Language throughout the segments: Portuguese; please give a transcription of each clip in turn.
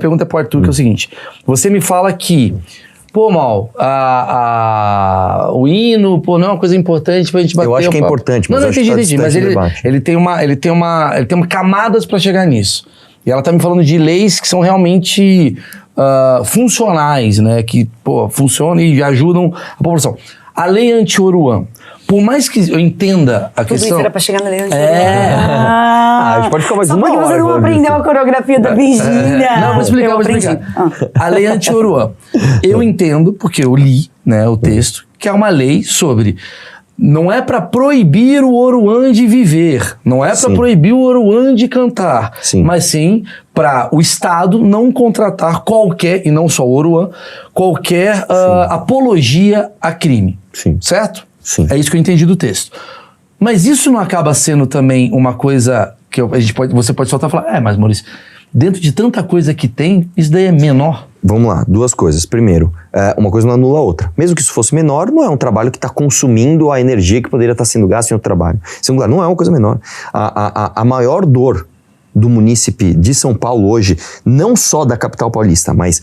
A pergunta é pro Arthur, que é o seguinte. Você me fala que, pô, Mal, o hino, pô, não é uma coisa importante pra gente bater. Eu acho que é importante, mas não, entendi. Mas ele tem camadas pra chegar nisso. E ela tá me falando de leis que são realmente funcionais, né? Que, pô, funcionam e ajudam a população. A lei anti-Oruan. Por mais que eu entenda a questão... Tudo isso era pra chegar na lei anti-Oruan. A gente pode ficar mais uma hora. Só porque você não aprendeu a coreografia da Virgínia. Não, vou explicar. A lei anti-Oruan. Eu entendo, porque eu li, né, o texto, que é uma lei sobre... Não é para proibir o Oruan de viver, não é para proibir o Oruan de cantar, mas sim para o Estado não contratar qualquer, e não só o Oruan, qualquer apologia a crime, certo? Sim. É isso que eu entendi do texto. Mas isso não acaba sendo também uma coisa que você pode soltar e falar, mas Maurício, dentro de tanta coisa que tem, isso daí é menor? Vamos lá, duas coisas. Primeiro, uma coisa não anula a outra. Mesmo que isso fosse menor, não é um trabalho que está consumindo a energia que poderia estar sendo gasta em outro trabalho. Segundo lugar, não é uma coisa menor. A maior dor do munícipe de São Paulo hoje, não só da capital paulista, mas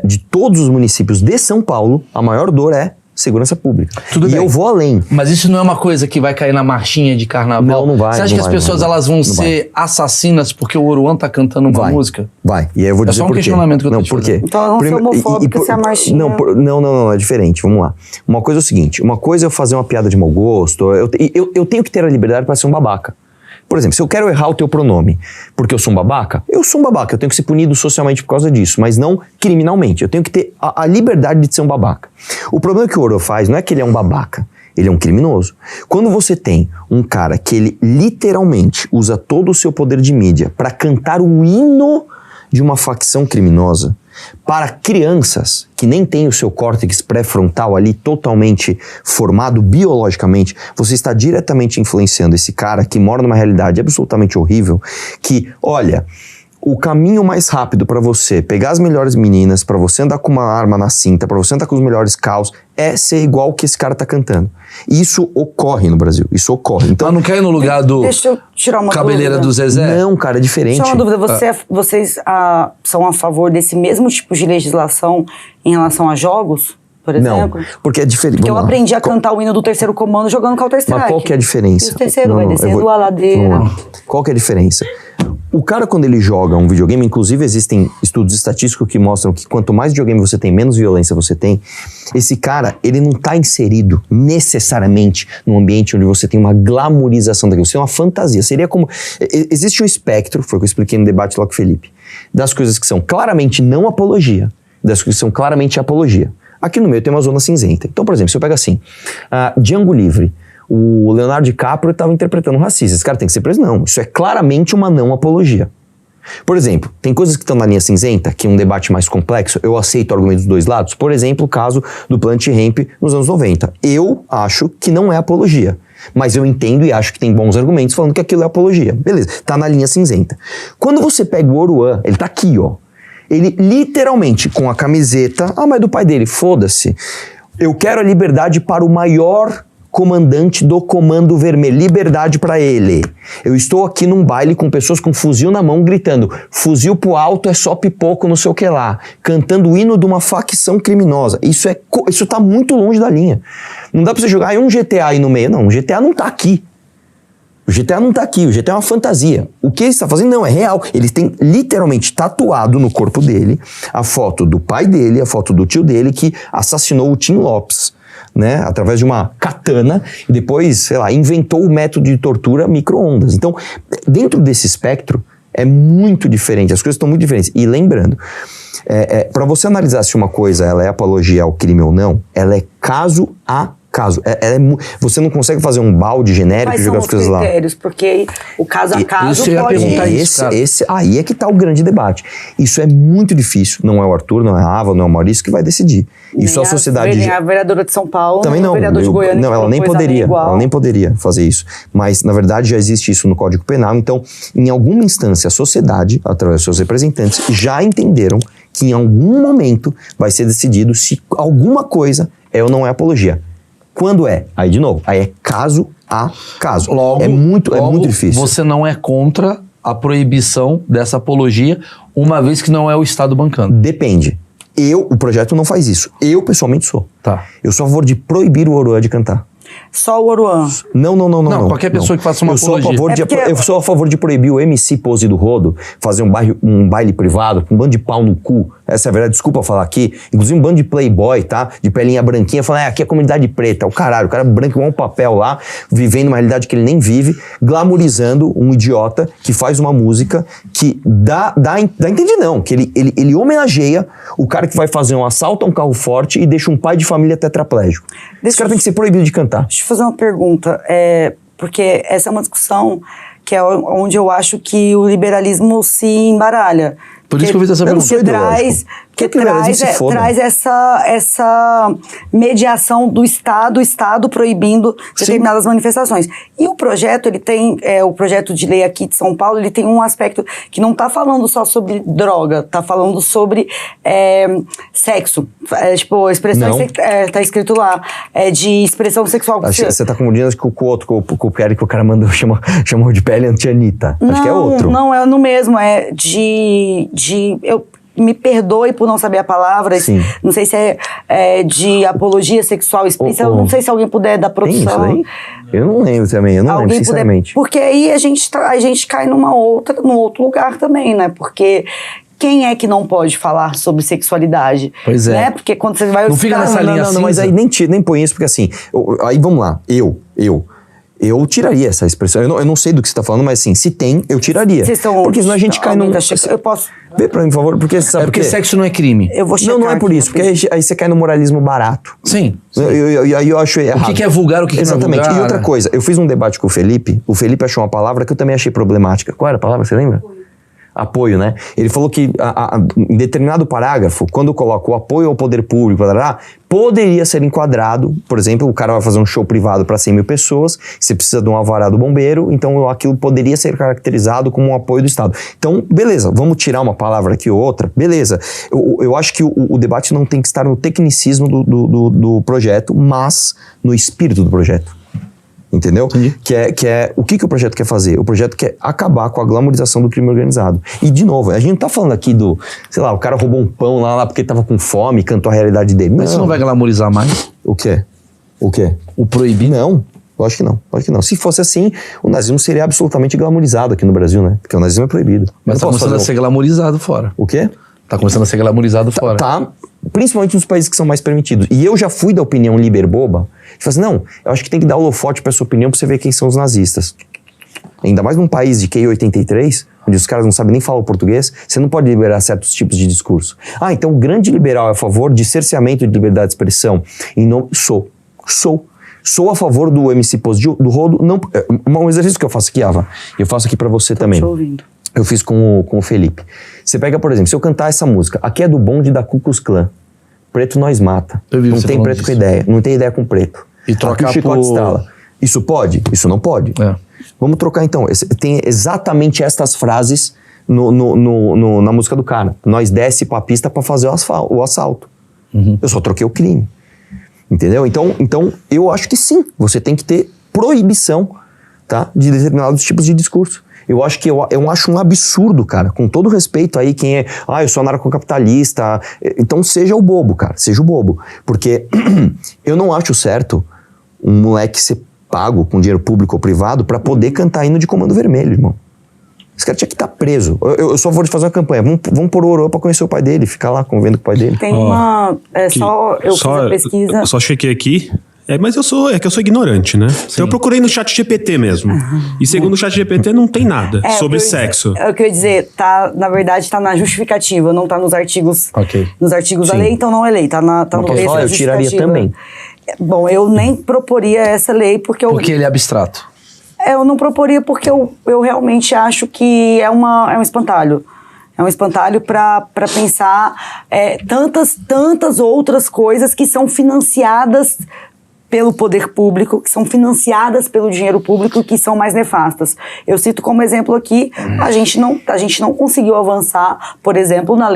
de todos os municípios de São Paulo, a maior dor é segurança pública. Tudo bem. Eu vou além. Mas isso não é uma coisa que vai cair na marchinha de carnaval? Não vai. Você acha que as pessoas elas vão ser assassinas porque o Oruan tá cantando uma música? Vai. E aí eu vou dizer por quê. É só um questionamento que eu tô te por quê? Então elas vão ser homofóbicas se a marchinha... Não, é diferente. Vamos lá. Uma coisa é o seguinte, uma coisa é eu fazer uma piada de mau gosto, eu tenho que ter a liberdade para ser um babaca. Por exemplo, se eu quero errar o teu pronome porque eu sou um babaca, eu sou um babaca, eu tenho que ser punido socialmente por causa disso, mas não criminalmente. Eu tenho que ter a liberdade de ser um babaca. O problema que o Oruan faz não é que ele é um babaca, ele é um criminoso. Quando você tem um cara que ele literalmente usa todo o seu poder de mídia para cantar o hino de uma facção criminosa para crianças que nem têm o seu córtex pré-frontal ali totalmente formado biologicamente, você está diretamente influenciando esse cara que mora numa realidade absolutamente horrível, que, olha, o caminho mais rápido para você pegar as melhores meninas, para você andar com uma arma na cinta, para você andar com os melhores carros, é ser igual o que esse cara tá cantando. Isso ocorre no Brasil, isso ocorre. Então, não cai no lugar do Deixa eu tirar uma Cabeleira dúvida. do Zezé? Não, cara, é diferente. Só uma dúvida, vocês são a favor desse mesmo tipo de legislação em relação a jogos, por exemplo? Não, porque é diferente. Porque eu aprendi a cantar o hino do Terceiro Comando jogando Counter-Strike. Mas qual que é a diferença? E o terceiro vai descendo a ladeira. Qual que é a diferença? O cara, quando ele joga um videogame, inclusive existem estudos estatísticos que mostram que quanto mais videogame você tem, menos violência você tem. Esse cara, ele não está inserido necessariamente num ambiente onde você tem uma glamorização daquilo. Isso é uma fantasia. Seria como... Existe um espectro, foi o que eu expliquei no debate lá com o Felipe, das coisas que são claramente não apologia, das coisas que são claramente apologia. Aqui no meio tem uma zona cinzenta. Então, por exemplo, se eu pego assim, Django Livre, o Leonardo DiCaprio estava interpretando um racista. Esse cara tem que ser preso? Não. Isso é claramente uma não apologia. Por exemplo, tem coisas que estão na linha cinzenta, que é um debate mais complexo, eu aceito argumentos dos dois lados. Por exemplo, o caso do Planet Hemp nos anos 90. Eu acho que não é apologia. Mas eu entendo e acho que tem bons argumentos falando que aquilo é apologia. Beleza, tá na linha cinzenta. Quando você pega o Oruan, ele tá aqui, ó. Ele literalmente, com a camiseta, mas do pai dele, foda-se. Eu quero a liberdade para o maior comandante do Comando Vermelho, liberdade pra ele. Eu estou aqui num baile com pessoas com fuzil na mão gritando, fuzil pro alto é só pipoco, não sei o que lá, cantando o hino de uma facção criminosa. Isso tá muito longe da linha. Não dá pra você jogar um GTA aí no meio, não, o GTA não tá aqui. O GTA não tá aqui, o GTA é uma fantasia. O que ele está fazendo não é real. Ele tem literalmente tatuado no corpo dele a foto do pai dele, a foto do tio dele que assassinou o Tim Lopes, né, através de uma katana, e depois, sei lá, inventou o método de tortura micro-ondas. Então, dentro desse espectro, é muito diferente, as coisas estão muito diferentes. E lembrando, para você analisar se uma coisa ela é apologia ao crime ou não, ela é caso a caso. Você não consegue fazer um balde genérico e jogar as coisas lá. Quais são os critérios? Porque o caso a caso pode... Aí é que tá o grande debate. Isso é muito difícil. Não é o Arthur, não é a Ava, não é o Maurício que vai decidir. Isso a sociedade... Nem a vereadora de São Paulo, também não. O vereador de Goiânia... Não, ela nem poderia fazer isso. Mas, na verdade, já existe isso no Código Penal. Então, em alguma instância, a sociedade, através dos seus representantes, já entenderam que em algum momento vai ser decidido se alguma coisa é ou não é apologia. Quando é? Aí, de novo, aí é caso a caso. Logo, é muito difícil. Você não é contra a proibição dessa apologia, uma vez que não é o Estado bancando? Depende. O projeto não faz isso. Eu, pessoalmente, sou. Tá. Eu sou a favor de proibir o Oruan de cantar. Só o Oruan. Não. Qualquer pessoa que faça uma apologia. Eu sou a favor de proibir o MC Pose do Rodo fazer um baile privado com um bando de pau no cu. Essa é a verdade, desculpa falar aqui. Inclusive um bando de playboy, tá? De pelinha branquinha, falando, aqui é a comunidade preta. O caralho, o cara branco igual um papel lá, vivendo uma realidade que ele nem vive, glamourizando um idiota que faz uma música que dá entender não, que ele homenageia o cara que vai fazer um assalto a um carro forte e deixa um pai de família tetraplégico. Esse cara tem que ser proibido de cantar. Deixa eu fazer uma pergunta, porque essa é uma discussão que é onde eu acho que o liberalismo se embaralha. Por isso que eu fiz essa pergunta. Traz essa mediação do Estado, o Estado proibindo determinadas manifestações. E o projeto, ele tem, o projeto de lei aqui de São Paulo, ele tem um aspecto que não está falando só sobre droga, está falando sobre sexo. Tipo, expressão, está escrito lá, de expressão sexual. Você está confundindo com o outro, com o que o cara chamou de pele antianita. Acho que é outro. Não, é no mesmo, eu me perdoe por não saber a palavra. Sim. Não sei se é de apologia sexual explícita. Eu não sei se alguém puder da produção. Tem isso aí? Eu não lembro também, sinceramente. Porque aí a gente cai num outro lugar também, né? Porque quem é que não pode falar sobre sexualidade? Pois é. Né? Porque quando você vai... Não fica nessa linha assim. Mas aí nem põe isso, porque assim... Aí vamos lá, eu tiraria essa expressão. Eu não sei do que você está falando, mas assim, se tem, eu tiraria. Porque senão a gente cai num... Eu posso... Vê pra mim, por favor, porque... porque sexo não é crime. Eu vou checar. Não é por isso, porque aí você cai no moralismo barato. Sim. Aí eu acho errado. O que é vulgar, o que não é vulgar. Exatamente. E outra coisa, eu fiz um debate com o Felipe achou uma palavra que eu também achei problemática. Qual era a palavra, você lembra? Apoio, né? Ele falou que em determinado parágrafo, quando eu coloco o apoio ao poder público, poderia ser enquadrado, por exemplo, o cara vai fazer um show privado para 100 mil pessoas, você precisa de um alvará do bombeiro, então aquilo poderia ser caracterizado como um apoio do Estado. Então, beleza, vamos tirar uma palavra aqui ou outra, beleza. Eu acho que o debate não tem que estar no tecnicismo do projeto, mas no espírito do projeto. Entendeu? Entendi. Que é o que o projeto quer fazer? O projeto quer acabar com a glamorização do crime organizado. E, de novo, a gente não tá falando aqui do, sei lá, o cara roubou um pão lá porque tava com fome, cantou a realidade dele. Mas isso não vai glamorizar mais? O quê? O proibir? Não. Lógico que não. Se fosse assim, o nazismo seria absolutamente glamorizado aqui no Brasil, né? Porque o nazismo é proibido. Mas tá começando a ser glamorizado fora. O quê? Tá começando a ser glamorizado fora. Tá, principalmente nos países que são mais permitidos. E eu já fui da opinião liberboba, de falar assim, não, eu acho que tem que dar holofote pra essa opinião pra você ver quem são os nazistas. Ainda mais num país de QI 83, onde os caras não sabem nem falar o português, você não pode liberar certos tipos de discurso. Então o grande liberal é a favor de cerceamento de liberdade de expressão. Sou a favor do MC Pose do Rodo. Não, um exercício que eu faço aqui, Ava, eu faço aqui pra você também. Tô te ouvindo. Eu fiz com o Felipe. Você pega, por exemplo, se eu cantar essa música, aqui é do bonde da Ku Klux Klan. Preto nós mata. Não tem preto com ideia. Não tem ideia com preto. E trocar aqui o chicote estala. Isso pode? Isso não pode. Vamos trocar então. Tem exatamente estas frases na música do cara. Nós desce pra pista pra fazer o assalto. Eu só troquei o crime. Entendeu? Então, eu acho que sim. Você tem que ter proibição, tá, de determinados tipos de discurso. Eu acho um absurdo, cara, com todo respeito aí, quem é, eu sou anarcocapitalista, então seja o bobo, cara, seja o bobo, porque eu não acho certo um moleque ser pago com dinheiro público ou privado pra poder cantar hino de Comando Vermelho, irmão. Esse cara tinha que estar preso. Eu só vou fazer uma campanha, vamos pôr o Orô pra conhecer o pai dele, ficar lá convivendo com o pai dele. Tem eu fiz a pesquisa... Eu só chequei aqui. Mas eu sou ignorante, né? Então eu procurei no chat GPT mesmo. E segundo o chat GPT não tem nada sobre sexo. É o que eu ia dizer, na verdade tá na justificativa, não tá nos artigos. Nos artigos da lei, então não é lei, tá no texto da justificativa. Eu tiraria também. Bom, eu nem proporia essa lei porque ele é abstrato. Eu não proporia porque eu realmente acho que é um espantalho. É um espantalho para pensar tantas outras coisas que são financiadas pelo poder público, que são financiadas pelo dinheiro público, que são mais nefastas. Eu cito como exemplo aqui, a gente não conseguiu avançar, por exemplo, na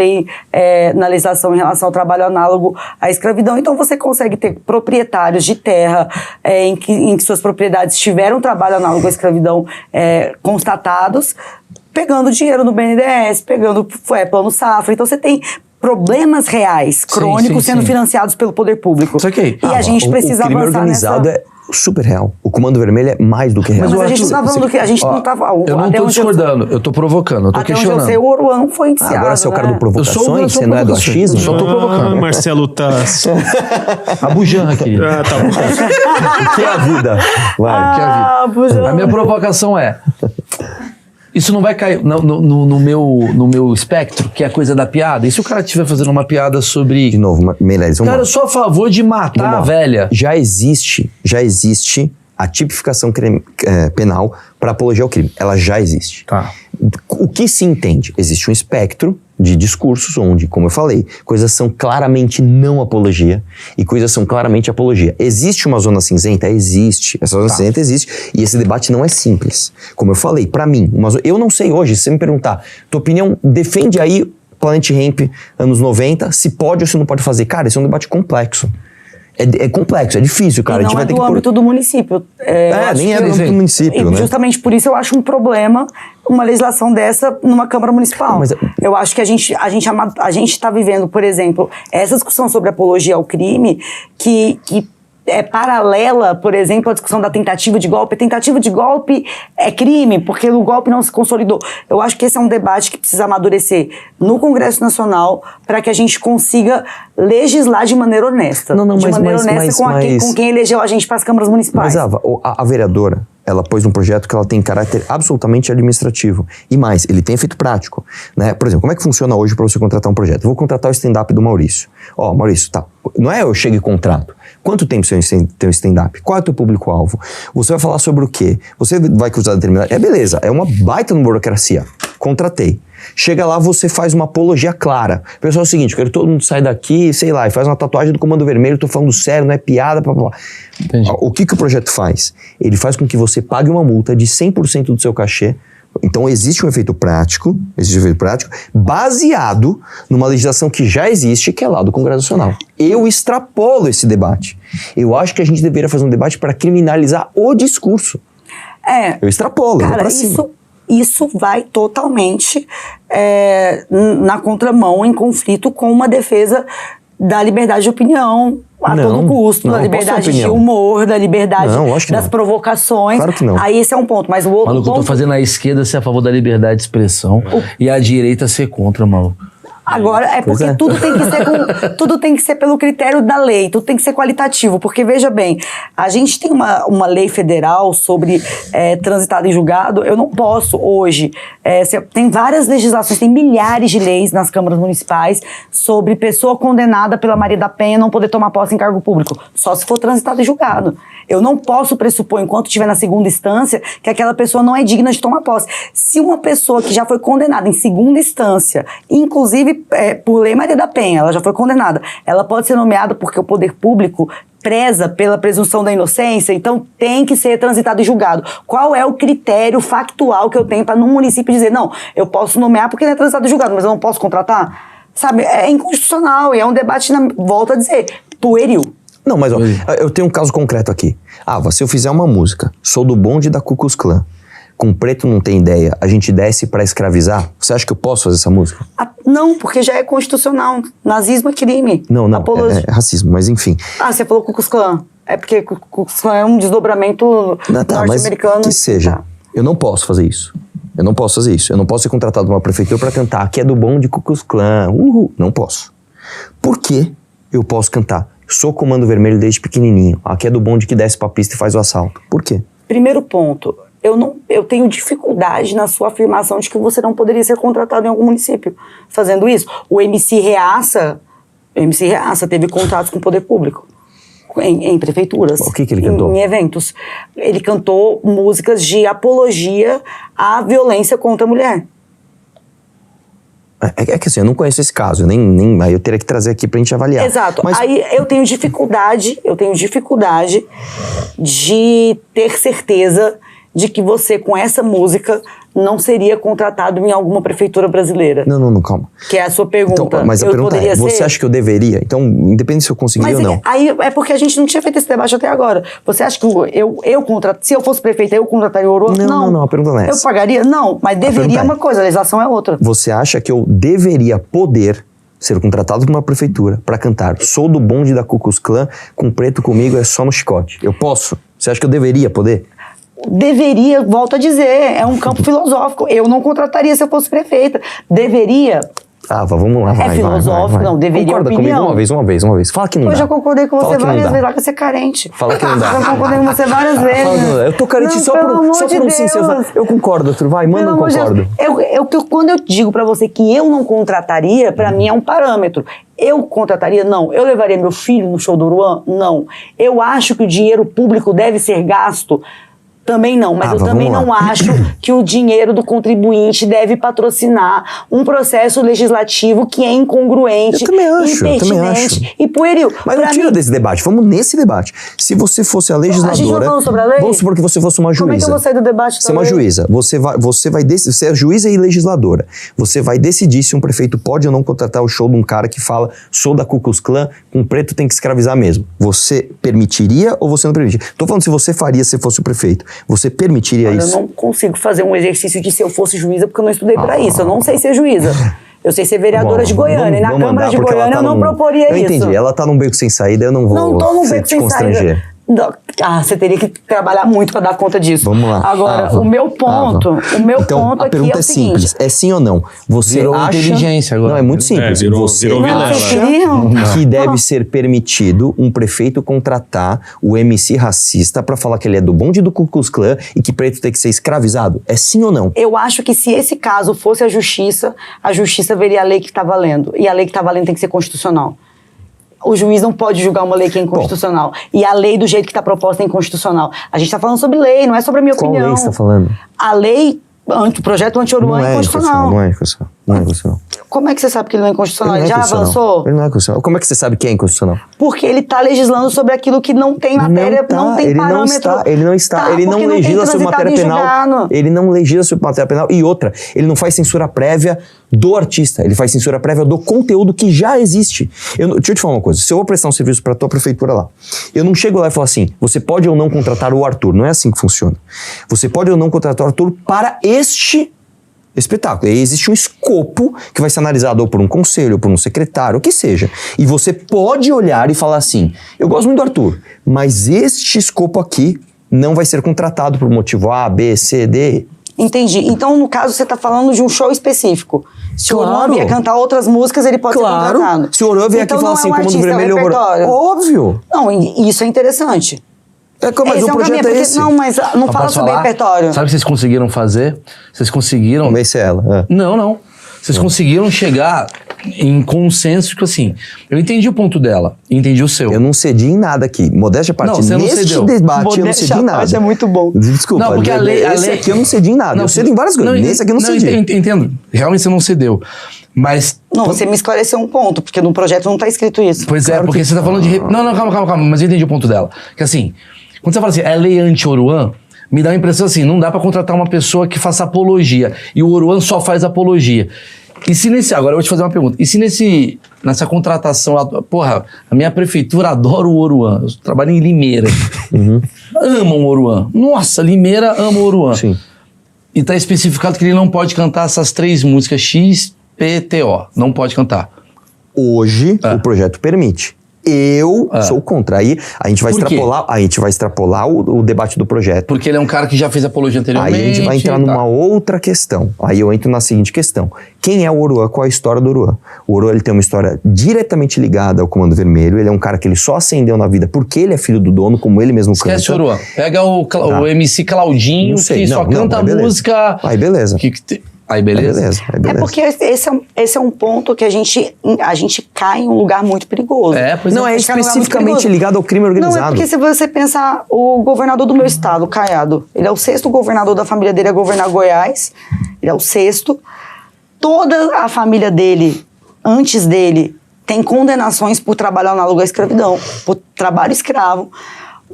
legislação em relação ao trabalho análogo à escravidão. Então você consegue ter proprietários de terra em que suas propriedades tiveram trabalho análogo à escravidão constatados, pegando dinheiro no BNDES, pegando plano safra. Então você tem problemas reais, crônicos, sendo financiados pelo poder público. Isso aqui. E a gente precisa avançar. O crime organizado é super real. O Comando Vermelho é mais do que real. Mas a gente não tá falando que a gente não tá falando. Eu não tô discordando, eu tô provocando, eu tô questionando. Até onde eu sei, o Oruan não foi indiciado. Agora você é o cara do provocações, você não é do achismo? Só tô provocando. Marcelo Tass. A bujanra, querido. Tá bom. Que é a vida. Vai. Que é a vida. A minha provocação é... Isso não vai cair no meu espectro, que é a coisa da piada? E se o cara estiver fazendo uma piada sobre... De novo, Meirelles, vamos Cara, lá. eu sou a favor de matar a velha. Já existe a tipificação penal para apologia ao crime. Ela já existe. Tá. O que se entende? Existe um espectro de discursos onde, como eu falei, coisas são claramente não apologia e coisas são claramente apologia. Existe uma zona cinzenta? Existe. Essa zona cinzenta existe e esse debate não é simples. Como eu falei, para mim, eu não sei hoje, se você me perguntar, tua opinião, defende aí Planet Hemp, anos 90, se pode ou se não pode fazer. Cara, esse é um debate complexo. É complexo, é difícil, cara. E não a gente vai ter do âmbito do município. Nem é do âmbito do município, né? Justamente por isso eu acho um problema uma legislação dessa numa Câmara Municipal. Mas eu acho que a gente está vivendo, por exemplo, essa discussão sobre apologia ao crime que é paralela, por exemplo, à discussão da tentativa de golpe. Tentativa de golpe é crime, porque o golpe não se consolidou. Eu acho que esse é um debate que precisa amadurecer no Congresso Nacional para que a gente consiga legislar de maneira honesta. Com quem elegeu a gente para as câmaras municipais. Mas, a vereadora, ela pôs um projeto que ela tem caráter absolutamente administrativo. E mais, ele tem efeito prático, né? Por exemplo, como é que funciona hoje para você contratar um projeto? Eu vou contratar o stand-up do Maurício. Maurício, tá. Não é eu chego e contrato. Quanto tempo você tem o stand-up? Qual é o teu público-alvo? Você vai falar sobre o quê? Você vai cruzar determinado... Beleza, é uma baita burocracia. Contratei. Chega lá, você faz uma apologia clara. Pessoal, é o seguinte, eu quero que todo mundo saia daqui, sei lá, e faz uma tatuagem do Comando Vermelho, tô falando sério, não é piada, blá, blá, blá. Entendi. O que o projeto faz? Ele faz com que você pague uma multa de 100% do seu cachê. Então existe um efeito prático, baseado numa legislação que já existe, que é lá do Congresso Nacional. Eu extrapolo esse debate. Eu acho que a gente deveria fazer um debate para criminalizar o discurso. Eu extrapolo, eu vou pra cima. Isso vai totalmente na contramão, em conflito com uma defesa da liberdade de opinião a todo custo, da liberdade de humor, da liberdade das provocações. Claro que não. Aí esse é um ponto, mas o outro maluco, ponto... eu tô fazendo a esquerda ser a favor da liberdade de expressão e a direita ser contra, maluco. Agora, porque tudo tem que ser pelo critério da lei, tudo tem que ser qualitativo, porque veja bem, a gente tem uma lei federal sobre transitado em julgado. Eu não posso hoje, tem várias legislações, tem milhares de leis nas câmaras municipais sobre pessoa condenada pela Maria da Penha não poder tomar posse em cargo público, só se for transitado em julgado. Eu não posso pressupor, enquanto estiver na segunda instância, que aquela pessoa não é digna de tomar posse. Se uma pessoa que já foi condenada em segunda instância, inclusive por lei Maria da Penha, ela já foi condenada, ela pode ser nomeada porque o poder público preza pela presunção da inocência, então tem que ser transitado e julgado. Qual é o critério factual que eu tenho para num município dizer, não, eu posso nomear porque ele é transitado e julgado, mas eu não posso contratar? Sabe, é inconstitucional e é um debate, volto a dizer, pueril. Não, mas eu tenho um caso concreto aqui. Se eu fizer uma música, sou do bonde da Ku Klux Klan, com preto não tem ideia, a gente desce pra escravizar, você acha que eu posso fazer essa música? Não, porque já é constitucional. Nazismo é crime. Não, é racismo, mas enfim. Você falou Ku Klux Klan. É porque Ku Klux Klan é um desdobramento norte-americano. Mas que seja, eu não posso fazer isso. Eu não posso ser contratado numa prefeitura pra cantar aqui é do bonde Ku Klux Klan. Não posso. Por que eu posso cantar? Sou Comando Vermelho desde pequenininho. Aqui é do bonde que desce pra pista e faz o assalto. Por quê? Primeiro ponto. Eu tenho dificuldade na sua afirmação de que você não poderia ser contratado em algum município fazendo isso. O MC Reaça teve contratos com o poder público em prefeituras. O que ele cantou? Em eventos. Ele cantou músicas de apologia à violência contra a mulher. É que assim, eu não conheço esse caso, aí eu teria que trazer aqui pra gente avaliar. Exato, aí eu tenho dificuldade de ter certeza de que você, com essa música, não seria contratado em alguma prefeitura brasileira? Não, calma. Que é a sua pergunta. Então, mas a pergunta é, você acha que eu deveria? Então, independente se eu conseguir ou não. Aí é porque a gente não tinha feito esse debate até agora. Você acha que se eu fosse prefeita, eu contrataria o Oruan? Não, a pergunta não é essa. Eu pagaria? Não, mas deveria é uma coisa, a legislação é outra. Você acha que eu deveria poder ser contratado por uma prefeitura para cantar Sou do bonde da Ku Klux Klan, com preto comigo é só no chicote? Eu posso? Você acha que eu deveria poder? Deveria, volto a dizer, é um campo filosófico. Eu não contrataria se eu fosse prefeita. Deveria. Vamos lá, vai. Filosófico, não, deveria. Concorda comigo uma vez. Fala que não dá. Eu já concordei com você várias vezes, lá que você é carente. Fala que não dá. Eu já concordei com você várias vezes. Fala que não dá. Eu tô carente só por um sincero. Eu concordo, Arthur, vai, manda um concordo. Quando eu digo pra você que eu não contrataria, pra mim é um parâmetro. Eu contrataria? Não. Eu levaria meu filho no show do Oruan? Não. Eu acho que o dinheiro público deve ser gasto? Também não, mas eu também não acho que o dinheiro do contribuinte deve patrocinar um processo legislativo que é incongruente, impertinente e pueril. Mas não tira desse debate, vamos nesse debate. Se você fosse a legisladora... A gente não falando sobre a lei? Vamos supor que você fosse uma juíza. Como é que eu vou sair do debate? Você é uma juíza. Você é juíza e legisladora. Você vai decidir se um prefeito pode ou não contratar o show de um cara que fala sou da Ku Klux Klan, com preto tem que escravizar mesmo. Você permitiria ou você não permitiria? Tô falando se você faria se fosse o prefeito. Você permitiria isso? Eu não consigo fazer um exercício de se eu fosse juíza, porque eu não estudei para isso. Eu não sei ser juíza. Eu sei ser vereadora de Goiânia. E na Câmara de Goiânia eu não proporia isso. Eu entendi. Ela tá num beco sem saída, eu não vou não tô num beco sem saída. Você teria que trabalhar muito para dar conta disso. Vamos lá. Agora, o meu ponto então, a pergunta é simples. É sim ou não? Você virou acha... inteligência agora. Não, é muito simples. Você acha que deve ser permitido um prefeito contratar o MC racista para falar que ele é do bonde do Ku Klux Klan e que preto tem que ser escravizado? É sim ou não? Eu acho que se esse caso fosse a justiça veria a lei que está valendo. E a lei que está valendo tem que ser constitucional. O juiz não pode julgar uma lei que é inconstitucional. E a lei, do jeito que está proposta, é inconstitucional. A gente está falando sobre lei, não é sobre a minha opinião. Qual lei você está falando? A lei, o projeto anti-Oruan é inconstitucional. Não é inconstitucional. Como é que você sabe que ele não é inconstitucional? Ele já avançou? Ele não é constitucional. Como é que você sabe que é inconstitucional? Porque ele está legislando sobre aquilo que não tem matéria, não tem parâmetro. Ele não legisla sobre matéria penal. Ele não legisla sobre matéria penal. E outra, ele não faz censura prévia do artista. Ele faz censura prévia do conteúdo que já existe. Deixa eu te falar uma coisa. Se eu vou prestar um serviço para a tua prefeitura lá, eu não chego lá e falo assim, você pode ou não contratar o Arthur. Não é assim que funciona. Você pode ou não contratar o Arthur para este espetáculo. E existe um escopo que vai ser analisado ou por um conselho, ou por um secretário, o que seja. E você pode olhar e falar assim, eu gosto muito do Arthur, mas este escopo aqui não vai ser contratado por motivo A, B, C, D. Entendi. Então, no caso, você está falando de um show específico. Se o Oruan vier cantar outras músicas, ele pode ser contratado. Se o Oruan vier aqui e falar assim, Comando Vermelho... Óbvio. Não, isso é interessante. Mas o projeto é esse. Não, mas não fala sobre repertório. Sabe o que vocês conseguiram fazer? Vocês conseguiram... Convencer ela. Não. Vocês conseguiram chegar em consenso, tipo assim, eu entendi o ponto dela, entendi o seu. Eu não cedi em nada aqui. Modéstia à parte, neste debate eu não cedi em nada. Modéstia é muito bom. Desculpa, não, porque a lei aqui eu não cedi em nada. Eu cedo em várias coisas. Nesse aqui eu não cedi. Entendo. Realmente você não cedeu. Mas... Não, você me esclareceu um ponto, porque no projeto não está escrito isso. Pois é, porque você está falando de... Não, calma. Mas eu entendi o ponto dela. Que assim, quando você fala assim, é lei anti-Oruan, me dá a impressão assim, não dá pra contratar uma pessoa que faça apologia. E o Oruan só faz apologia. E se agora eu vou te fazer uma pergunta. E se nessa contratação, porra, a minha prefeitura adora o Oruan. Eu trabalho em Limeira. Amam o Oruan. Nossa, Limeira ama o Oruan. Sim. E tá especificado que ele não pode cantar essas 3 músicas X, P, T, O. Não pode cantar. Hoje, o projeto permite. Eu sou contra. Aí a gente vai extrapolar o debate do projeto. Porque ele é um cara que já fez apologia anteriormente. Aí a gente vai entrar numa outra questão. Aí eu entro na seguinte questão. Quem é o Oruan? Qual é a história do Oruan? O Oruan, ele tem uma história diretamente ligada ao Comando Vermelho. Ele é um cara que ele só ascendeu na vida porque ele é filho do dono, como ele mesmo canta. Esquece o Oruan. Pega o MC Claudinho, que só canta música... Aí beleza. Aí beleza. Aí beleza. É porque esse é um ponto que a gente cai em um lugar muito perigoso. Não é especificamente ligado ao crime organizado. Não, é porque se você pensar, o governador do meu estado, Caiado, ele é o 6º governador da família dele a governar Goiás, ele é o 6º. Toda a família dele, antes dele, tem condenações por trabalho análogo à escravidão, por trabalho escravo.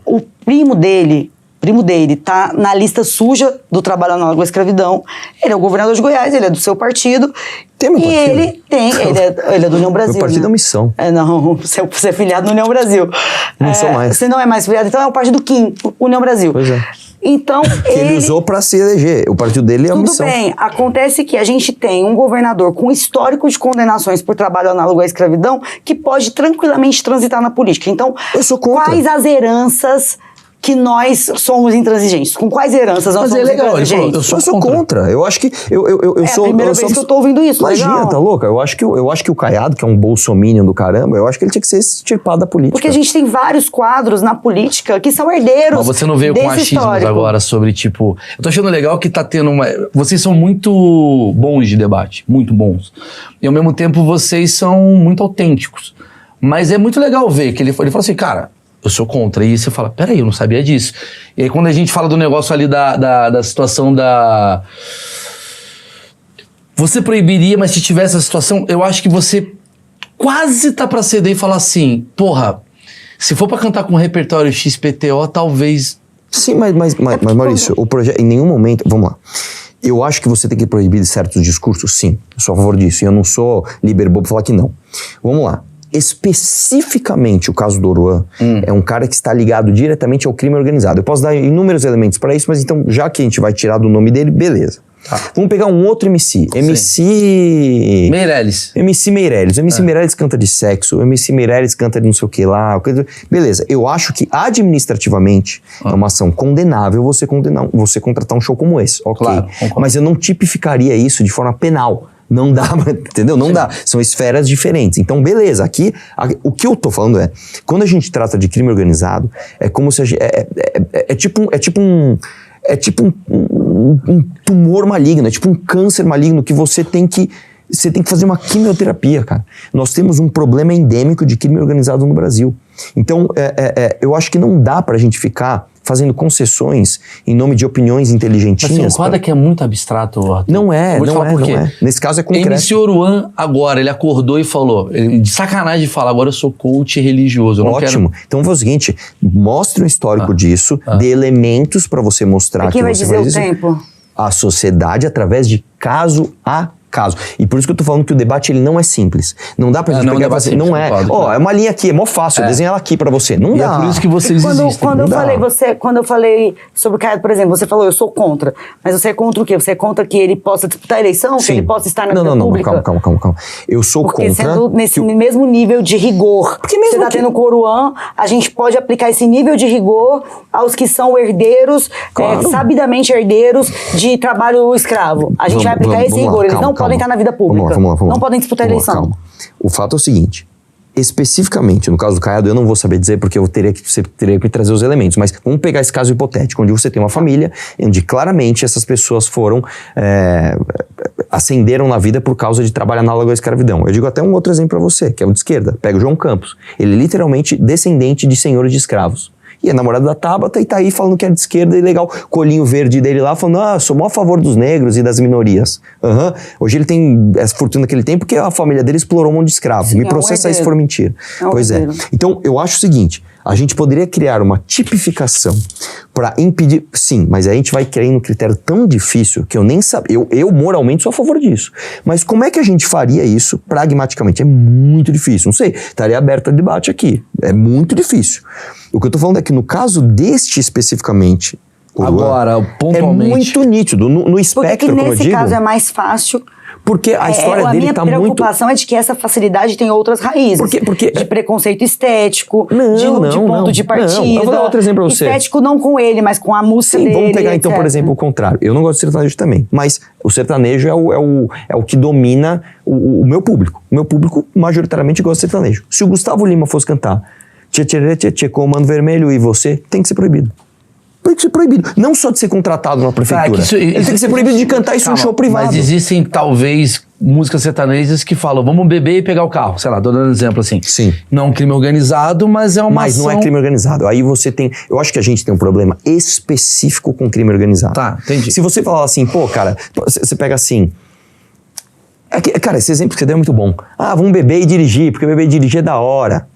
O primo dele primo dele, tá na lista suja do trabalho análogo à escravidão. Ele é o governador de Goiás, ele é do seu partido. Tem meu partido? Ele é do União Brasil. Meu partido é uma missão. Não, você é filiado no União Brasil. Não sou mais. Você não é mais filiado, então é o partido Kim, União Brasil. Pois é. Então, que ele usou para se eleger. O partido dele é uma missão. Tudo bem. Acontece que a gente tem um governador com histórico de condenações por trabalho análogo à escravidão que pode tranquilamente transitar na política. Então, eu sou contra. Quais as heranças que nós somos intransigentes? Com quais heranças nós somos intransigentes? Eu sou contra. Eu acho que eu sou... É a primeira vez que eu tô ouvindo isso. Imagina, legal. Tá louca? Eu acho que o Caiado, que é um bolsominion do caramba, eu acho que ele tinha que ser extirpado da política. Porque a gente tem vários quadros na política que são herdeiros. Mas você não veio com achismos agora sobre, tipo... Eu tô achando legal que tá tendo uma... Vocês são muito bons de debate, muito bons. E ao mesmo tempo vocês são muito autênticos. Mas é muito legal ver que ele falou assim, cara... Eu sou contra. E você fala, peraí, eu não sabia disso. E aí quando a gente fala do negócio ali da situação da... Você proibiria, mas se tivesse essa situação, eu acho que você quase tá pra ceder e falar assim, porra, se for pra cantar com o repertório XPTO, talvez... Sim, mas Maurício, o projeto, em nenhum momento... Vamos lá. Eu acho que você tem que proibir certos discursos, sim. Eu sou a favor disso. E eu não sou liberbobo pra falar que não. Vamos lá. Especificamente o caso do Oruan é um cara que está ligado diretamente ao crime organizado. Eu posso dar inúmeros elementos para isso, mas então, já que a gente vai tirar do nome dele, beleza. Tá. Vamos pegar um outro MC. Meirelles. MC Meirelles. O MC Meirelles canta de sexo, o MC Meirelles canta de não sei o que lá. Beleza. Eu acho que administrativamente é uma ação condenável você contratar um show como esse. Ok. Claro, mas eu não tipificaria isso de forma penal. Não dá, entendeu? Não dá. São esferas diferentes. Então, beleza. Aqui, o que eu tô falando é, quando a gente trata de crime organizado, é como se a gente... É tipo um tumor maligno, é tipo um câncer maligno que você tem que fazer uma quimioterapia, cara. Nós temos um problema endêmico de crime organizado no Brasil. Então, eu acho que não dá pra gente ficar fazendo concessões em nome de opiniões inteligentinhas. Mas você concorda que é muito abstrato, Arthur? Não é. Nesse caso é concreto. MC Oruan agora, ele acordou e falou, de sacanagem de falar, agora eu sou coach religioso. Ótimo. Então foi o seguinte, mostre um histórico disso, dê elementos pra você mostrar que vai dizer o tempo? A sociedade através de caso a caso. E por isso que eu tô falando que o debate ele não é simples. Não dá pra gente pegar e fazer. Não é. É uma linha aqui, é mó fácil. Desenha ela aqui pra você. Não dá. É por isso que vocês existem. Quando eu falei sobre o Caiado, por exemplo, você falou, eu sou contra. Mas você é contra o quê? Você é contra que ele possa disputar a eleição? Sim. Que ele possa estar na vida pública? Não, calma. Eu sou contra... Porque sendo nesse mesmo nível de rigor porque mesmo você tá tendo com o Oruan, a gente pode aplicar esse nível de rigor aos que são herdeiros, sabidamente herdeiros de trabalho escravo. A gente vai aplicar esse rigor. Eles não podem estar na vida pública. Vamos lá. Não podem disputar a eleição. Calma. O fato é o seguinte, especificamente, no caso do Caiado, eu não vou saber dizer porque você teria que trazer os elementos, mas vamos pegar esse caso hipotético, onde você tem uma família, onde claramente essas pessoas foram, ascenderam na vida por causa de trabalho análogo à escravidão. Eu digo até um outro exemplo pra você, que é o de esquerda. Pega o João Campos. Ele é literalmente descendente de senhores de escravos. E é namorado da Tabata e tá aí falando que é de esquerda e legal. Colinho verde dele lá falando, sou mó a favor dos negros e das minorias. Hoje ele tem essa fortuna que ele tem porque a família dele explorou um monte de escravo. Sim, me processa isso se for mentira. Pois é. Então, eu acho o seguinte, a gente poderia criar uma tipificação para impedir... Sim, mas aí a gente vai criando um critério tão difícil que eu nem sabia. Eu moralmente sou a favor disso. Mas como é que a gente faria isso pragmaticamente? É muito difícil. Não sei, estaria aberto a debate aqui. É muito difícil. O que eu tô falando é que no caso deste especificamente... Agora, pontualmente... É muito nítido. No espectro, como eu digo... Porque nesse caso é mais fácil... Porque a história dele tá muito... A minha preocupação é de que essa facilidade tem outras raízes. Porque de preconceito estético, de ponto de partida. Eu vou dar outro exemplo pra você. Estético não com ele, mas com a música dele. Vamos pegar então, por exemplo, o contrário. Eu não gosto de sertanejo também, mas o sertanejo é o que domina o meu público. O meu público majoritariamente gosta de sertanejo. Se o Gustavo Lima fosse cantar Tchê, com o Mano Vermelho e você, tem que ser proibido. Tem que ser proibido. Não só de ser contratado na prefeitura. Ele tem que ser proibido de cantar isso em show privado. Mas existem, talvez, músicas sertanejas que falam, vamos beber e pegar o carro. Sei lá, tô dando um exemplo assim. Sim. Não é um crime organizado, mas é uma ação... não é crime organizado. Aí você tem... Eu acho que a gente tem um problema específico com crime organizado. Tá, entendi. Se você falar assim, cara, você pega assim... Cara, esse exemplo que você deu é muito bom. Vamos beber e dirigir, porque beber e dirigir é da hora.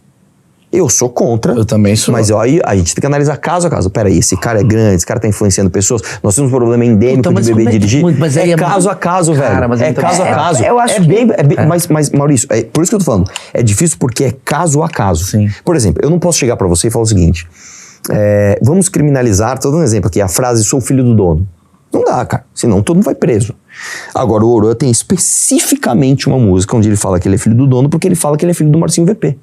Eu sou contra. Eu também sou. Mas aí a gente tem que analisar caso a caso. Peraí, esse cara é grande, esse cara tá influenciando pessoas. Nós temos um problema endêmico de bebê dirigir. Mas aí é caso a caso, velho. Mas é caso a caso. Eu acho Mas, Maurício, por isso que eu tô falando. É difícil porque é caso a caso. Sim. Por exemplo, eu não posso chegar pra você e falar o seguinte. Vamos criminalizar, tô dando um exemplo aqui, a frase sou filho do dono. Não dá, cara. Senão todo mundo vai preso. Agora, o Oruan tem especificamente uma música onde ele fala que ele é filho do dono porque ele fala que ele é filho do Marcinho VP.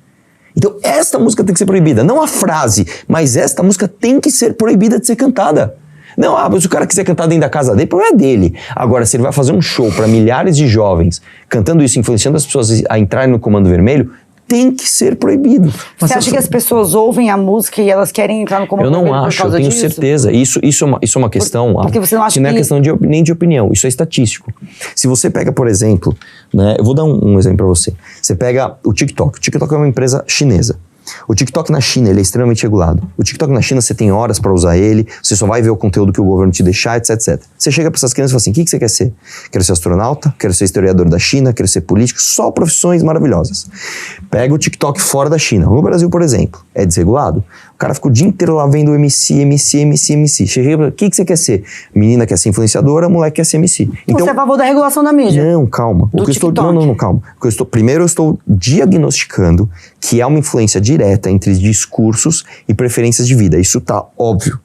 Então, esta música tem que ser proibida. Não a frase, mas esta música tem que ser proibida de ser cantada. Não, mas se o cara quiser cantar dentro da casa dele, o problema é dele. Agora, se ele vai fazer um show para milhares de jovens, cantando isso, influenciando as pessoas a entrarem no Comando Vermelho, tem que ser proibido. Você acha que as pessoas ouvem a música e elas querem entrar no Comando Vermelho? Eu não acho, eu tenho certeza. Isso é uma questão porque você não acha que não é questão nem de opinião, isso é estatístico. Se você pega, por exemplo, né, eu vou dar um exemplo para você. Você pega o TikTok. O TikTok é uma empresa chinesa. O TikTok na China, ele é extremamente regulado. O TikTok na China, você tem horas para usar ele, você só vai ver o conteúdo que o governo te deixar, etc, etc. Você chega para essas crianças e fala assim, o que você quer ser? Quero ser astronauta, quero ser historiador da China, quero ser político, só profissões maravilhosas. Pega o TikTok fora da China. No Brasil, por exemplo, é desregulado. O cara fica o dia inteiro lá vendo MC. Chega pra, o que você quer ser? Menina quer ser influenciadora, moleque quer ser MC. Então, você é a favor da regulação da mídia? Não, calma. Calma. Primeiro eu estou diagnosticando que há uma influência direta entre discursos e preferências de vida. Isso tá óbvio.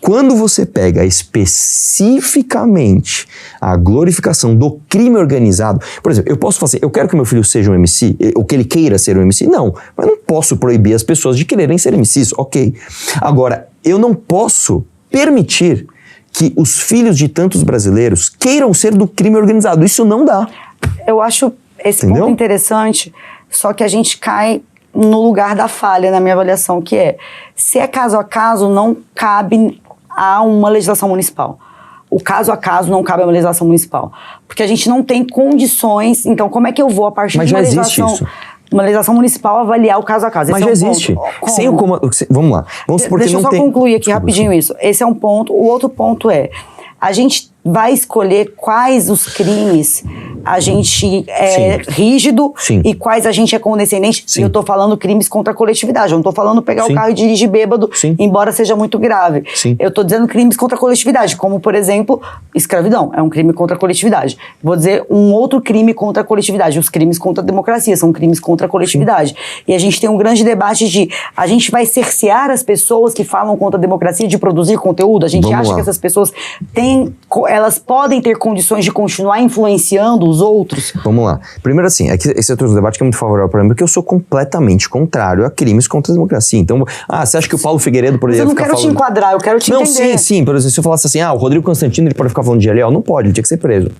Quando você pega especificamente a glorificação do crime organizado, por exemplo, eu posso fazer, eu quero que meu filho seja um MC, ou que ele queira ser um MC? Não, mas não posso proibir as pessoas de quererem ser MCs, ok. Agora, eu não posso permitir que os filhos de tantos brasileiros queiram ser do crime organizado. Isso não dá. Eu acho esse ponto interessante, só que a gente cai no lugar da falha, na minha avaliação, que é, se é caso a caso, não cabe a uma legislação municipal. O caso a caso não cabe a uma legislação municipal. Porque a gente não tem condições, então como é que eu vou, a partir de uma legislação municipal, avaliar o caso a caso? Mas já existe. Sem o comando. Vamos lá. Deixa eu só concluir aqui rapidinho isso. Esse é um ponto. O outro ponto é, a gente vai escolher quais os crimes a gente é rígido e quais a gente é condescendente. E eu tô falando crimes contra a coletividade. Eu não tô falando pegar o carro e dirigir bêbado, embora seja muito grave. Eu tô dizendo crimes contra a coletividade, como, por exemplo, escravidão. É um crime contra a coletividade. Vou dizer um outro crime contra a coletividade. Os crimes contra a democracia são crimes contra a coletividade. E a gente tem um grande debate de a gente vai cercear as pessoas que falam contra a democracia de produzir conteúdo. A gente acha que essas pessoas elas podem ter condições de continuar influenciando os outros? Vamos lá. Primeiro assim, esse é outro debate que é muito favorável para mim, porque eu sou completamente contrário a crimes contra a democracia. Então, você acha que o Paulo Figueiredo poderia ficar falando... Eu não quero te enquadrar, eu quero te entender. Sim. Por exemplo, se eu falasse assim, o Rodrigo Constantino, ele pode ficar falando de GLO? Não pode, ele tinha que ser preso.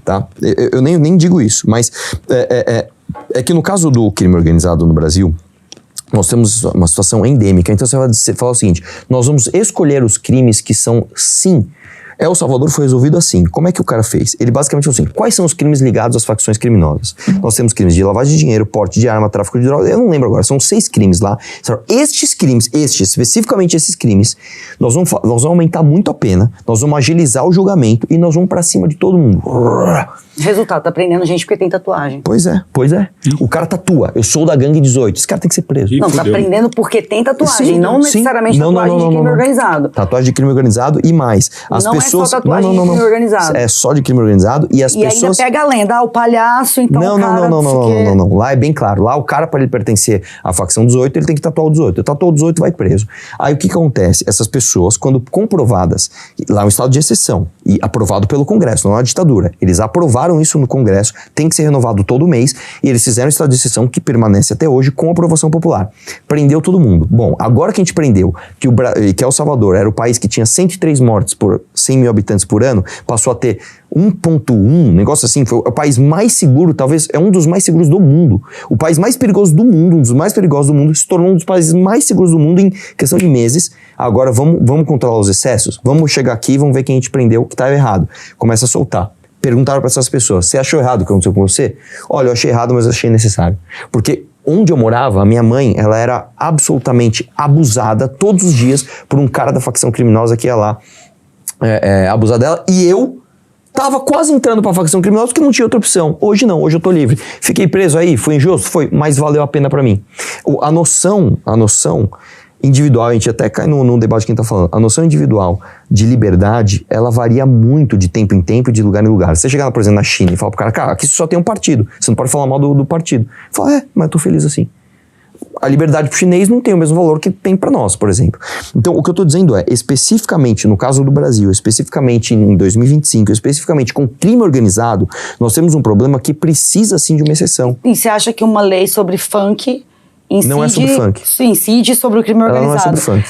Tá? Eu nem digo isso, mas é que no caso do crime organizado no Brasil, nós temos uma situação endêmica. Então você vai falar o seguinte, nós vamos escolher os crimes que são, sim... El Salvador foi resolvido assim. Como é que o cara fez? Ele basicamente falou assim, quais são os crimes ligados às facções criminosas? Nós temos crimes de lavagem de dinheiro, porte de arma, tráfico de drogas, eu não lembro agora, são 6 crimes lá. Especificamente esses crimes, nós vamos aumentar muito a pena, nós vamos agilizar o julgamento e nós vamos pra cima de todo mundo. Resultado, tá prendendo gente porque tem tatuagem. Pois é. O cara tatua, eu sou da gangue 18, esse cara tem que ser preso. Não, tá prendendo porque tem tatuagem, não necessariamente tatuagem de crime organizado. Tatuagem de crime organizado e mais. As pessoas... É só tatuagem de crime organizado. É só de crime organizado e as pessoas... E ainda pega a lenda, o palhaço, então não, o cara... Não. Lá é bem claro. Lá o cara, para ele pertencer à facção 18, ele tem que tatuar o 18. Tatuou o 18, vai preso. Aí o que acontece? Essas pessoas, quando comprovadas, lá é um estado de exceção, e aprovado pelo Congresso, não é uma ditadura. Eles aprovaram isso no Congresso, tem que ser renovado todo mês, e eles fizeram um estado de exceção que permanece até hoje com aprovação popular. Prendeu todo mundo. Bom, agora que a gente prendeu que El Salvador era o país que tinha 103 mortes por 100 mil habitantes por ano, passou a ter 1.1, negócio assim, foi o país mais seguro, talvez é um dos mais seguros do mundo. O país mais perigoso do mundo, um dos mais perigosos do mundo, se tornou um dos países mais seguros do mundo em questão de meses. Agora vamos controlar os excessos? Vamos chegar aqui e vamos ver quem a gente prendeu que tá errado. Começa a soltar. Perguntaram para essas pessoas, você achou errado o que aconteceu com você? Olha, eu achei errado, mas eu achei necessário. Porque onde eu morava, a minha mãe, ela era absolutamente abusada todos os dias por um cara da facção criminosa que ia lá abusar dela, e eu Tava quase entrando pra facção criminosa porque não tinha outra opção. Hoje não, hoje eu tô livre. Fiquei preso aí, foi injusto? Foi, mas valeu a pena pra mim. A noção individual, a gente até cai no debate que a gente tá falando, a noção individual de liberdade, ela varia muito de tempo em tempo e de lugar em lugar. Você chegar, por exemplo, na China e falar pro cara, aqui só tem um partido, você não pode falar mal do partido. Fala, mas eu tô feliz assim. A liberdade pro chinês não tem o mesmo valor que tem para nós, por exemplo. Então, o que eu tô dizendo é, especificamente no caso do Brasil, especificamente em 2025, especificamente com crime organizado, nós temos um problema que precisa, sim, de uma exceção. E você acha que uma lei sobre funk incide, não é sobre funk. Incide sobre o crime organizado? Não é sobre funk.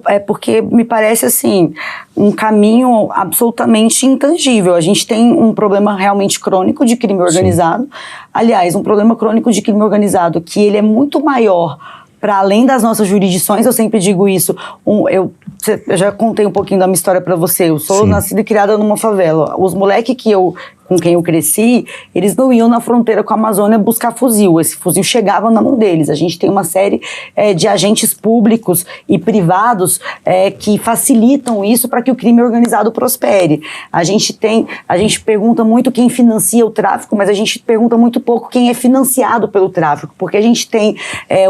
É porque me parece, assim, um caminho absolutamente intangível. A gente tem um problema realmente crônico de crime organizado. Sim. Aliás, um problema crônico de crime organizado que ele é muito maior para além das nossas jurisdições. Eu sempre digo isso. Eu já contei um pouquinho da minha história para você. Eu sou nascida e criada numa favela. Os moleques com quem eu cresci, eles não iam na fronteira com a Amazônia buscar fuzil. Esse fuzil chegava na mão deles. A gente tem uma série de agentes públicos e privados que facilitam isso para que o crime organizado prospere. A gente pergunta muito quem financia o tráfico, mas a gente pergunta muito pouco quem é financiado pelo tráfico, porque a gente tem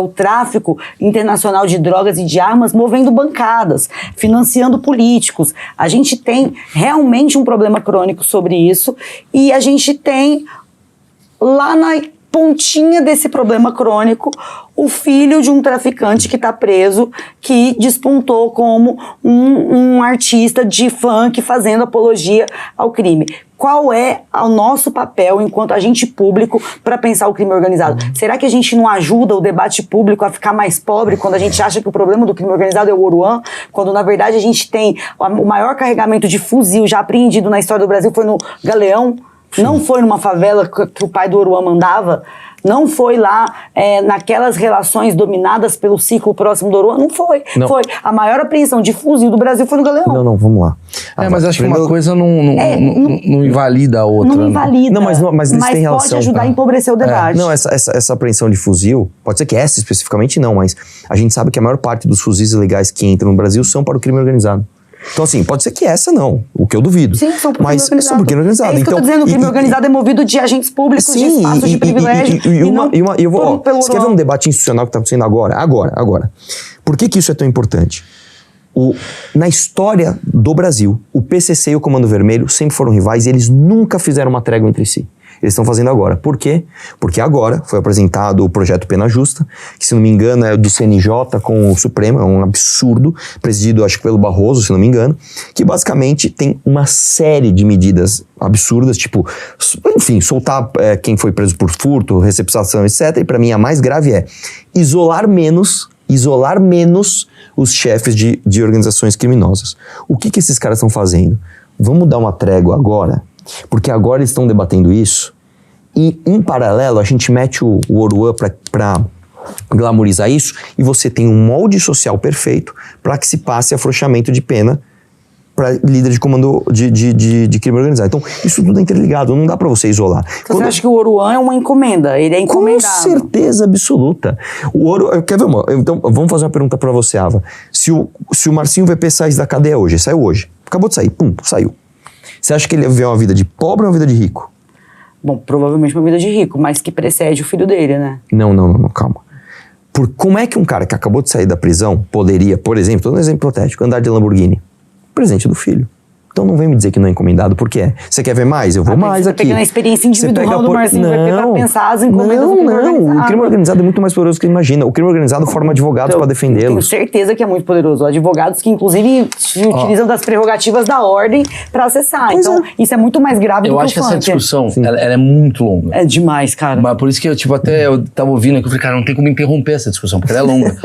o tráfico internacional de drogas e de armas movendo bancadas, financiando políticos. A gente tem realmente um problema crônico sobre isso. E a gente tem, lá na pontinha desse problema crônico, o filho de um traficante que está preso, que despontou como um artista de funk fazendo apologia ao crime. Qual é o nosso papel enquanto agente público para pensar o crime organizado? Será que a gente não ajuda o debate público a ficar mais pobre quando a gente acha que o problema do crime organizado é o Oruan, quando na verdade a gente tem o maior carregamento de fuzil já apreendido na história do Brasil foi no Galeão? Não foi numa favela que o pai do Oruan mandava? Não foi lá naquelas relações dominadas pelo ciclo próximo do Oruan? Não foi. Não. Foi. A maior apreensão de fuzil do Brasil foi no Galeão. Não, vamos lá. Mas acho que uma coisa não invalida a outra. Não invalida. Mas tem relação, pode ajudar a empobrecer o debate. Não, essa apreensão de fuzil, pode ser que essa especificamente não, mas a gente sabe que a maior parte dos fuzis ilegais que entram no Brasil são para o crime organizado. Então, assim, pode ser que essa não, o que eu duvido. Sim, são por mas são por crime organizado. É isso que eu tô dizendo, o crime organizado é movido de agentes públicos, de espaços de privilégio. Você quer ver um debate institucional que está acontecendo agora? Por que isso é tão importante? Na história do Brasil, o PCC e o Comando Vermelho sempre foram rivais e eles nunca fizeram uma trégua entre si. Eles estão fazendo agora. Por quê? Porque agora foi apresentado o projeto Pena Justa, que se não me engano é do CNJ com o Supremo, é um absurdo, presidido acho que pelo Barroso, se não me engano, que basicamente tem uma série de medidas absurdas, tipo, enfim, soltar quem foi preso por furto, receptação, etc. E pra mim a mais grave é isolar menos os chefes de organizações criminosas. O que esses caras estão fazendo? Vamos dar uma trégua agora? Porque agora eles estão debatendo isso e, em paralelo, a gente mete o Oruan para glamorizar isso e você tem um molde social perfeito para que se passe afrouxamento de pena para líder de comando de crime organizado. Então, isso tudo é interligado, não dá para você isolar. Você acha que o Oruan é uma encomenda? Ele é encomendado? Com certeza absoluta. Quer ver uma? Então, vamos fazer uma pergunta para você, Ava. Se o Marcinho VP saísse da cadeia hoje, saiu hoje, acabou de sair, saiu. Você acha que ele ia viver uma vida de pobre ou uma vida de rico? Bom, provavelmente uma vida de rico, mas que precede o filho dele, né? Não, calma. Como é que um cara que acabou de sair da prisão poderia, por exemplo, tô dando um exemplo hipotético, andar de Lamborghini? Presente do filho. Então não vem me dizer que não é encomendado, porque é. Você quer ver mais? Eu vou mais aqui. Você pegando a experiência individual do Marcinho VP pra pensar as encomendas do crime organizado. O crime organizado é muito mais poderoso do que ele imagina. O crime organizado forma advogados para defendê-los. Tenho certeza que é muito poderoso. Advogados que, inclusive, se utilizam das prerrogativas da ordem para acessar. Então, isso é muito mais grave do que o funk. Eu acho que essa discussão, ela é muito longa. É demais, cara. Mas por isso que eu tava ouvindo aqui, eu falei, cara, não tem como interromper essa discussão, porque ela é longa.